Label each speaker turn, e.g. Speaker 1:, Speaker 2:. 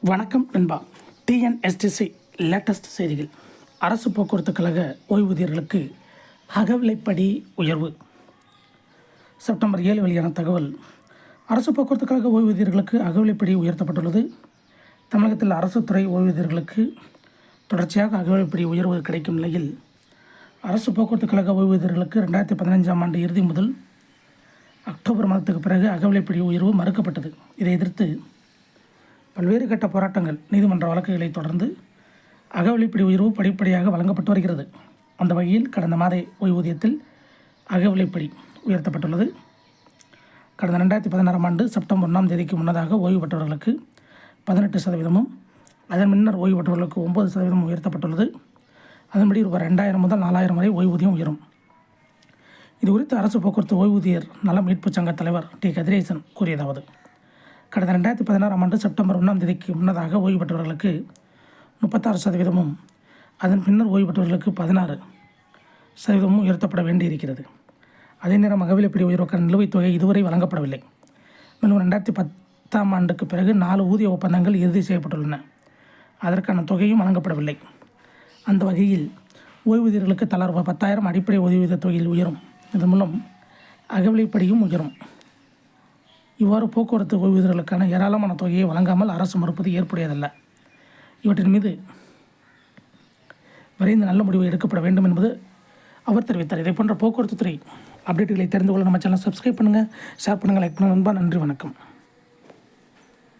Speaker 1: வணக்கம் நண்பா. TNSTC latest செய்திகள். அரசு போக்குவரத்து கழக ஓய்வூதியர்களுக்கு அகவிலைப்படி உயர்வு. செப்டம்பர் 7 வெளியான தகவல். அரசு போக்குவரத்து கழக ஓய்வூதியர்களுக்கு அகவிலைப்படி உயர்த்தப்பட்டுள்ளது. தமிழகத்தில் அரசு துறை ஓய்வூதியர்களுக்கு தொடர்ச்சியாக அகவிலைப்படி உயர்வு கிடைக்கும் நிலையில் அரசு போக்குவரத்து கழக ஓய்வூதியர்களுக்கு 2015ஆம் ஆண்டு இறுதி முதல் அக்டோபர் மாதத்துக்கு பிறகு அகவிலைப்படி உயர்வு மறுக்கப்பட்டது. இதை எதிர்த்து பல்வேறு கட்ட போராட்டங்கள், நீதிமன்ற வழக்குகளை தொடர்ந்து அகவிலைப்படி உயர்வு படிப்படியாக வழங்கப்பட்டு வருகிறது. அந்த வகையில் கடந்த மாத ஓய்வூதியத்தில் அகவிலைப்படி உயர்த்தப்பட்டுள்ளது. கடந்த 2016ஆம் ஆண்டு செப்டம்பர் 1ஆம் தேதிக்கு முன்னதாக ஓய்வு பெற்றவர்களுக்கு 18%, அதன் முன்னர் ஓய்வு பெற்றவர்களுக்கு 9% உயர்த்தப்பட்டுள்ளது. அதன்படி ரூபாய் 2000 முதல் 4000 வரை ஓய்வூதியம் உயரும். இது குறித்து அரசு போக்குவரத்து ஓய்வூதியர் நல மீட்பு சங்க தலைவர் டி. கதிரேசன் கூறியதாவது: கடந்த 2016ஆம் ஆண்டு செப்டம்பர் 1ஆம் தேதிக்கு முன்னதாக ஓய்வு பெற்றவர்களுக்கு 36%, அதன் பின்னர் ஓய்வு பெற்றவர்களுக்கு 16% உயர்த்தப்பட வேண்டியிருக்கிறது. அதே நேரம் அகவிலைப்படி உயர்வுக்கான நிலுவைத் தொகை இதுவரை வழங்கப்படவில்லை. மேலும் 2010ஆம் ஆண்டுக்கு பிறகு 4 ஊதிய ஒப்பந்தங்கள் இறுதி செய்யப்பட்டுள்ளன. அதற்கான தொகையும் வழங்கப்படவில்லை. அந்த வகையில் ஓய்வூதியர்களுக்கு தலா ரூபாய் 10,000 அடிப்படை ஓய்வூதிய தொகையில் உயரும். இதன் மூலம் அகவிலைப்படியும் உயரும். இவ்வாறு போக்குவரத்து ஓய்வூதியர்களுக்கான ஏராளமான தொகையை வழங்காமல் அரசு மறுப்பது ஏற்புடையதல்ல. இவற்றின் மீது விரைந்து நல்ல முடிவு எடுக்கப்பட வேண்டும் என்பது அவர் தெரிவித்தார். இதை போன்ற போக்குவரத்து துறை அப்டேட்டுகளை தெரிந்து கொள்ள நம்ம சேனலை சப்ஸ்கிரைப் பண்ணுங்கள், ஷேர் பண்ணுங்கள், லைக் பண்ணுங்கள். நன்றி, வணக்கம்.